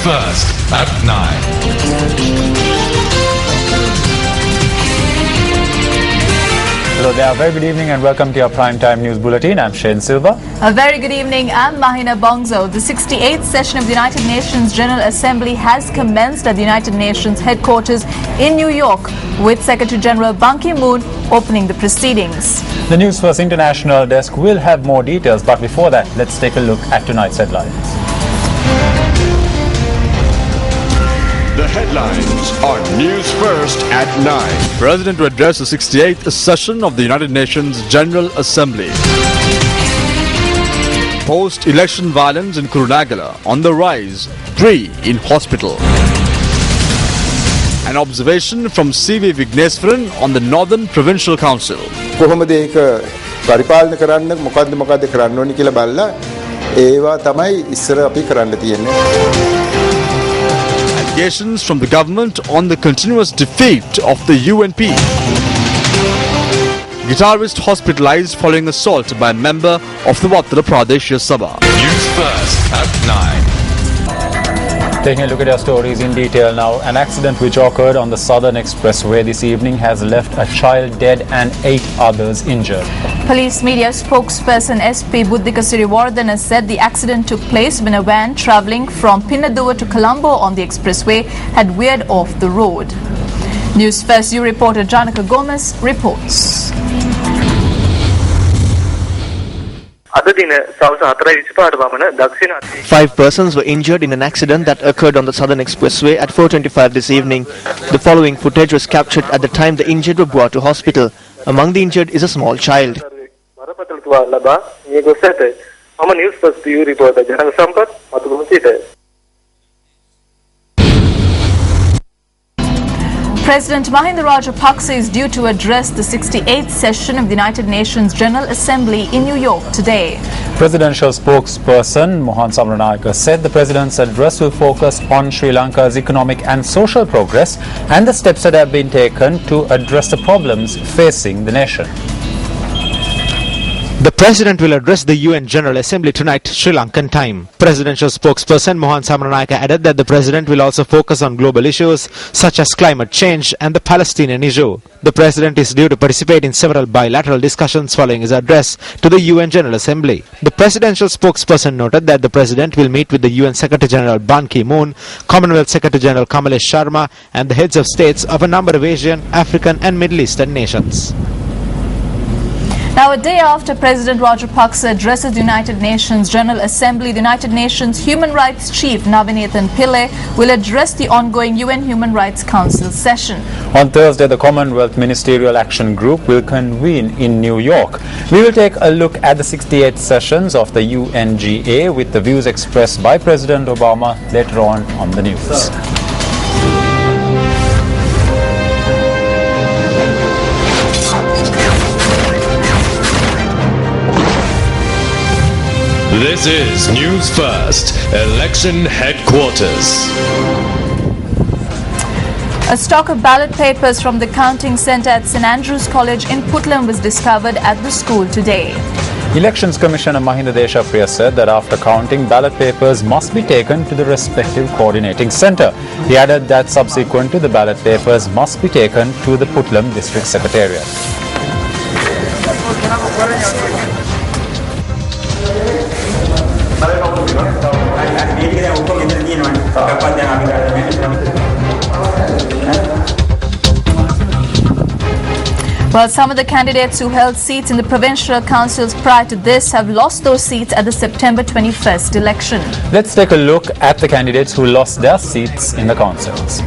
First at 9. Hello there, very good evening and welcome to your Primetime News Bulletin. I'm Shane Silva. A very good evening, I'm Mahina Bongzo. The 68th session of the United Nations General Assembly has commenced at the United Nations headquarters in New York, with Secretary General Ban Ki-moon opening the proceedings. The News First International desk will have more details, but before that, let's take a look at tonight's headlines. The headlines on News First at 9. President to address the 68th session of the United Nations General Assembly. Post-election violence in Kurunegala on the rise, 3 in hospital. An observation from C.V. Vigneswaran on the Northern Provincial Council. කොහොමද ඒක පරිපාලනය කරන්න මොකද්ද කරන්න ඕනි කියලා බලලා ඒවා තමයි ඉස්සර අපි කරන්න තියෙන්නේ. Allegations from the government on the continuous defeat of the UNP. Guitarist hospitalized following assault by a member of the Watara Pradesh Sabha. News First at 9. Taking a look at our stories in detail now. An accident which occurred on the Southern Expressway this evening has left a child dead and 8 others injured. Police media spokesperson SP Buddhika Siriwardana said the accident took place when a van travelling from Pinnaduwa to Colombo on the expressway had veered off the road. News First U reporter Janaka Gomez reports. 5 persons were injured in an accident that occurred on the Southern Expressway at 4:25 this evening. The following footage was captured at the time the injured were brought to hospital. Among the injured is a small child. News First U reporter Janaka Sampath. President Mahinda Rajapaksa is due to address the 68th session of the United Nations General Assembly in New York today. Presidential spokesperson Mohan Samaranayake said the president's address will focus on Sri Lanka's economic and social progress and the steps that have been taken to address the problems facing the nation. The President will address the UN General Assembly tonight, Sri Lankan time. Presidential spokesperson Mohan Samaranayake added that the President will also focus on global issues such as climate change and the Palestinian issue. The President is due to participate in several bilateral discussions following his address to the UN General Assembly. The presidential spokesperson noted that the President will meet with the UN Secretary General Ban Ki-moon, Commonwealth Secretary General Kamalesh Sharma and the heads of states of a number of Asian, African and Middle Eastern nations. Now, a day after President Rajapaksa addresses the United Nations General Assembly, the United Nations Human Rights Chief Navinathan Pillay will address the ongoing UN Human Rights Council session. On Thursday, the Commonwealth Ministerial Action Group will convene in New York. We will take a look at the 68th sessions of the UNGA with the views expressed by President Obama later on the news. This is News First, Election Headquarters. A stock of ballot papers from the counting centre at St Andrews College in Puttlam was discovered at the school today. Elections Commissioner Mahinda Deshapriya said that after counting, ballot papers must be taken to the respective coordinating centre. He added that subsequent to the ballot papers must be taken to the Puttlam District Secretariat. Well, some of the candidates who held seats in the provincial councils prior to this have lost those seats at the September 21st election. Let's take a look at the candidates who lost their seats in the councils.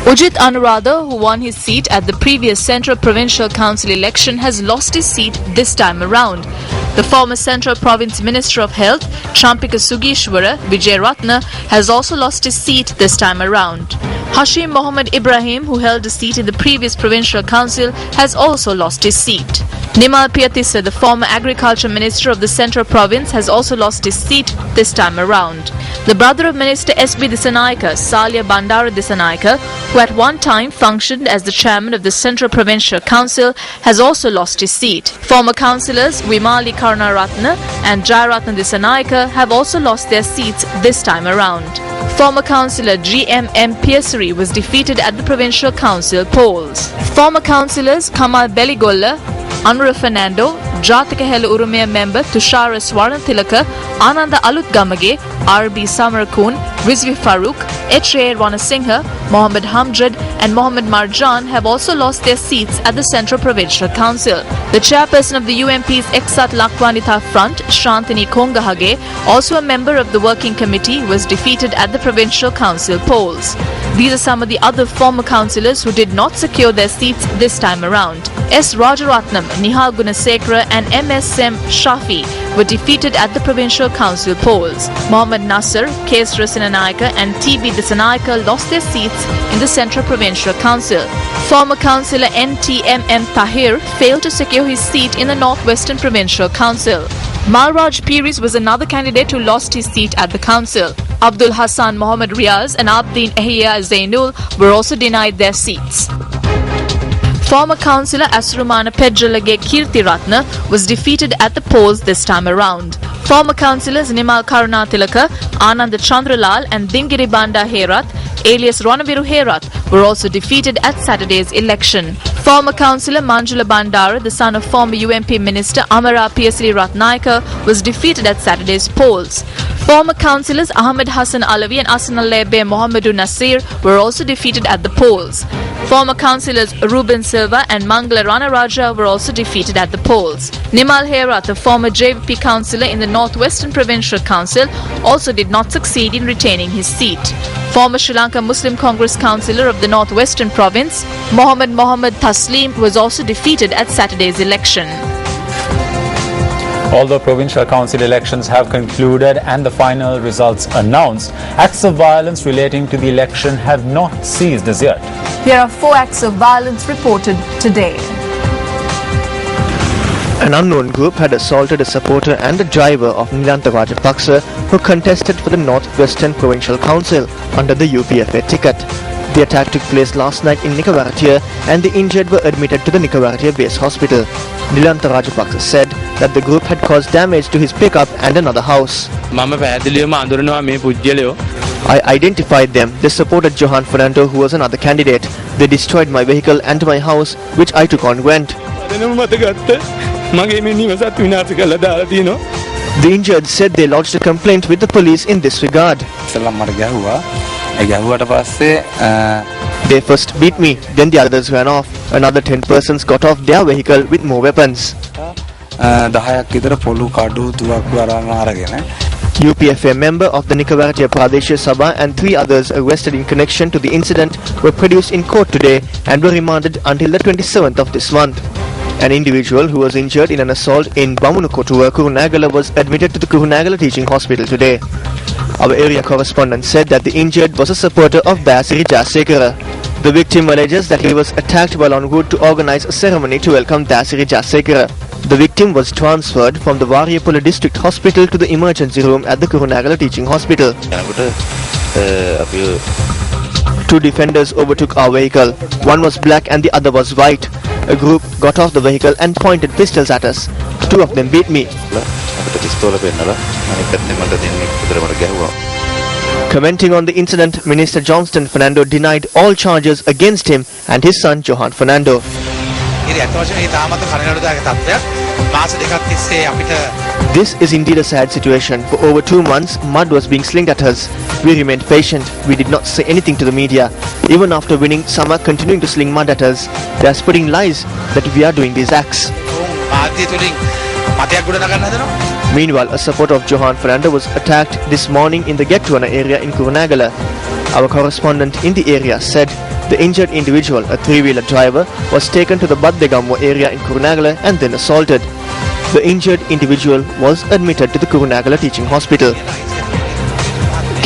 Ujit Anuradha, who won his seat at the previous Central Provincial Council election, has lost his seat this time around. The former Central Province Minister of Health, Champika Sugishwara Vijay Ratna, has also lost his seat this time around. Hashim Mohammed Ibrahim, who held a seat in the previous provincial council, has also lost his seat. Nimal Piyatissa, the former agriculture minister of the central province, has also lost his seat this time around. The brother of Minister S.B. Dissanayake, Salya Bandara Dissanayake, who at one time functioned as the chairman of the Central Provincial Council, has also lost his seat. Former councillors Wimali Karunaratne and Jayaratne Dissanayake have also lost their seats this time around. Former councillor G.M.M. Piasari was defeated at the provincial council polls. Former councillors Kamal Beligolla, Anura Fernando, Jathika Hela Urumaya member Tushara Swarnathilaka, Ananda Alutgamage, R.B. Samarakun, Rizvi Farooq, H.A. Ranasinghe, Mohammed Hamjad and Mohammed Marjan have also lost their seats at the Central Provincial Council. The chairperson of the UMP's Eksat Lakwanita Front, Shantini Kongahage, also a member of the working committee, was defeated at the Provincial Council polls. These are some of the other former councillors who did not secure their seats this time around. S. Rajaratnam, Nihal Gunasekara and M.S.M. Shafi were defeated at the Provincial Council polls. Mohammed Nasser, K.S. Rasinanayake and T.B. Dissanayake lost their seats in the Central Provincial Council. Former councillor N.T.M.M. Tahir failed to secure his seat in the Northwestern Provincial Council. Malraj Piris was another candidate who lost his seat at the council. Abdul Hassan Mohammed Riaz and Abdin Ehiya Zainul were also denied their seats. Former councillor Asrumana Pedjalage Kirti Ratna was defeated at the polls this time around. Former councillors Nimal Karunathilaka, Anand Chandralal and Dingiri Banda Herath, alias Ranaviru Herath, were also defeated at Saturday's election. Former councillor Manjula Bandara, the son of former UMP minister Amara Piyasari Ratnayake, was defeated at Saturday's polls. Former councillors Ahmed Hassan Alawi and Asanalebe Mohammedu Nasir were also defeated at the polls. Former councillors Ruben Silva and Mangala Ranaraja were also defeated at the polls. Nimal Herath, the former JVP councillor in the Northwestern Provincial Council, also did not succeed in retaining his seat. Former Sri Lanka Muslim Congress councillor of the Northwestern Province, Mohammed Taslim, was also defeated at Saturday's election. Although provincial council elections have concluded and the final results announced, acts of violence relating to the election have not ceased as yet. Here are 4 acts of violence reported today. An unknown group had assaulted a supporter and a driver of Nilantha Rajapaksa, who contested for the Northwestern Provincial Council under the UPFA ticket. The attack took place last night in Nikkaratia and the injured were admitted to the Nikkaratia base hospital. Nilantha Rajapaksa said that the group had caused damage to his pickup and another house. I identified them. They supported Johan Fernando, who was another candidate. They destroyed my vehicle and my house, which I took on rent. The injured said they lodged a complaint with the police in this regard. They first beat me, then the others ran off. Another 10 persons got off their vehicle with more weapons. UPFA member of the Nikkaratia Pradesh Sabha and 3 others arrested in connection to the incident were produced in court today and were remanded until the 27th of this month. An individual who was injured in an assault in Bamunukotuwa, Kurunagala, was admitted to the Kurunagala Teaching Hospital today. Our area correspondent said that the injured was a supporter of Basiri Jasekara. The victim alleges that he was attacked while en route to organize a ceremony to welcome Dasiri Jasekara. The victim was transferred from the Variapula District Hospital to the emergency room at the Kurunagala Teaching Hospital. 2 defenders overtook our vehicle. One was black and the other was white. A group got off the vehicle and pointed pistols at us. 2 of them beat me. Commenting on the incident, Minister Johnston Fernando denied all charges against him and his son Johan Fernando. This is indeed a sad situation. For over 2 months, mud was being slinged at us. We remained patient. We did not say anything to the media. Even after winning, some are continuing to sling mud at us. They are spreading lies that we are doing these acts. Meanwhile, a supporter of Johan Fernando was attacked this morning in the Gettuana area in Kurunagala. Our correspondent in the area said the injured individual, a 3-wheeler driver, was taken to the Baddegamwa area in Kurunagala and then assaulted. The injured individual was admitted to the Kurunagala Teaching Hospital.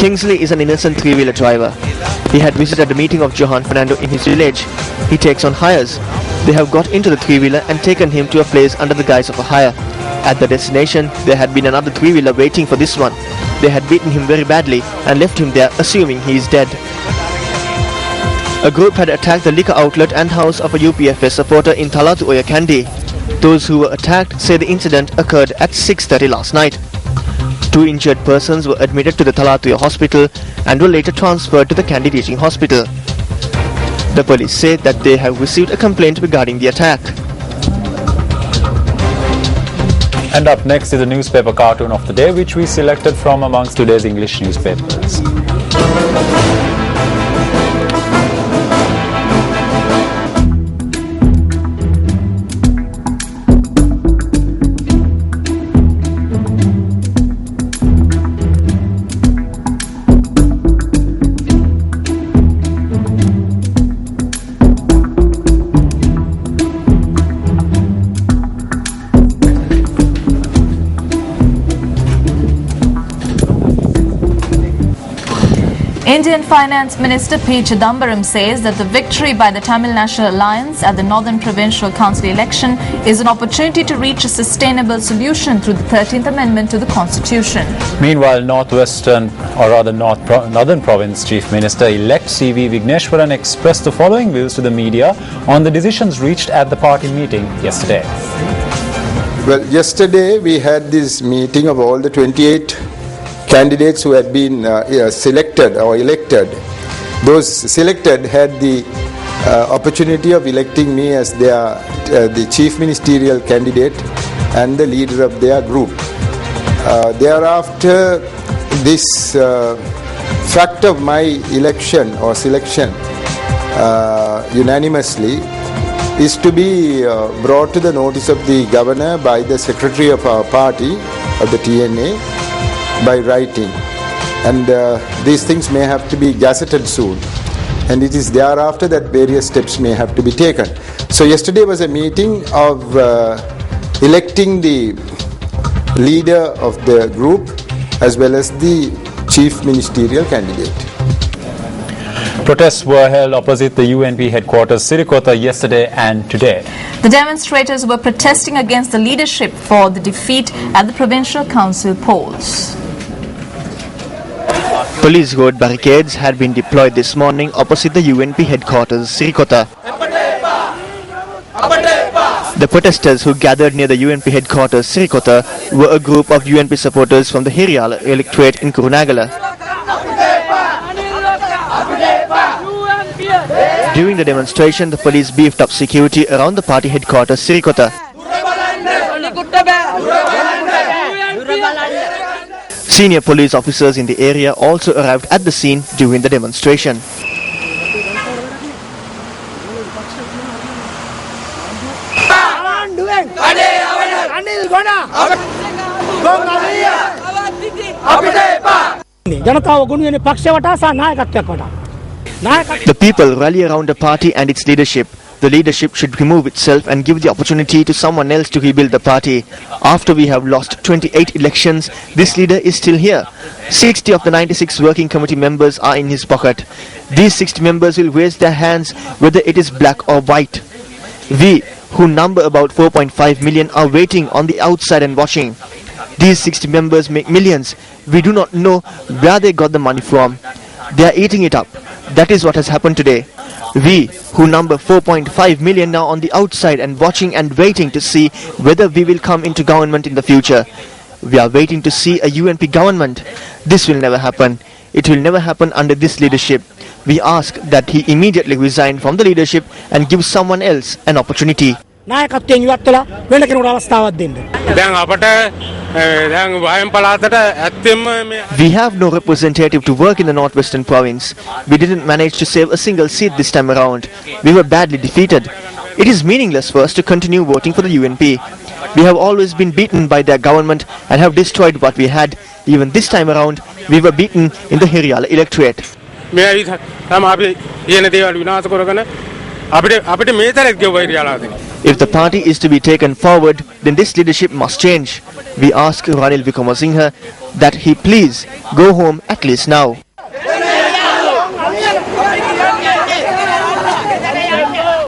Kingsley is an innocent three-wheeler driver. He had visited the meeting of Johan Fernando in his village. He takes on hires. They have got into the three-wheeler and taken him to a place under the guise of a hire. At the destination, there had been another three-wheeler waiting for this one. They had beaten him very badly and left him there assuming he is dead. A group had attacked the liquor outlet and house of a UPFS supporter in Thalatu Oya Kandy. Those who were attacked say the incident occurred at 6:30 last night. 2 injured persons were admitted to the Thalatu hospital and were later transferred to the Kandy Teaching Hospital. The police said that they have received a complaint regarding the attack. And up next is a newspaper cartoon of the day, which we selected from amongst today's English newspapers. Indian Finance Minister P. Chidambaram says that the victory by the Tamil National Alliance at the Northern Provincial Council election is an opportunity to reach a sustainable solution through the 13th Amendment to the Constitution. Meanwhile, Northern Province Chief Minister-elect C.V. Vigneshwaran expressed the following views to the media on the decisions reached at the party meeting yesterday. Well, yesterday we had this meeting of all the 28 candidates who had been selected or elected. Those selected had the opportunity of electing me as the chief ministerial candidate and the leader of their group. Thereafter, this fact of my election or selection unanimously is to be brought to the notice of the governor by the secretary of our party, of the TNA, by writing, and these things may have to be gazetted soon, and it is thereafter that various steps may have to be taken. So yesterday was a meeting of electing the leader of the group as well as the chief ministerial candidate. Protests were held opposite the UNP headquarters Sirikota yesterday and today. The demonstrators were protesting against the leadership for the defeat at the provincial council polls. Police road barricades had been deployed this morning opposite the UNP headquarters Sirikota. The protesters who gathered near the UNP headquarters Sirikota were a group of UNP supporters from the Hiriala electorate in Kurunagala. During the demonstration, the police beefed up security around the party headquarters Sirikota. Senior police officers in the area also arrived at the scene during the demonstration. The people rally around the party and its leadership. The leadership should remove itself and give the opportunity to someone else to rebuild the party. After we have lost 28 elections, this leader is still here. 60 of the 96 working committee members are in his pocket. These 60 members will raise their hands whether it is black or white. We, who number about 4.5 million, are waiting on the outside and watching. These 60 members make millions. We do not know where they got the money from. They are eating it up. That is what has happened today. We, who number 4.5 million, now on the outside and watching and waiting to see whether we will come into government in the future. We are waiting to see a UNP government. This will never happen. It will never happen under this leadership. We ask that he immediately resign from the leadership and give someone else an opportunity. We have no representative to work in the Northwestern Province. We didn't manage to save a single seat this time around. We were badly defeated. It is meaningless for us to continue voting for the UNP. We have always been beaten by their government and have destroyed what we had. Even this time around, we were beaten in the Hiriala electorate. If the party is to be taken forward, then this leadership must change. We ask Ranil Wickremesinghe that he please go home at least now.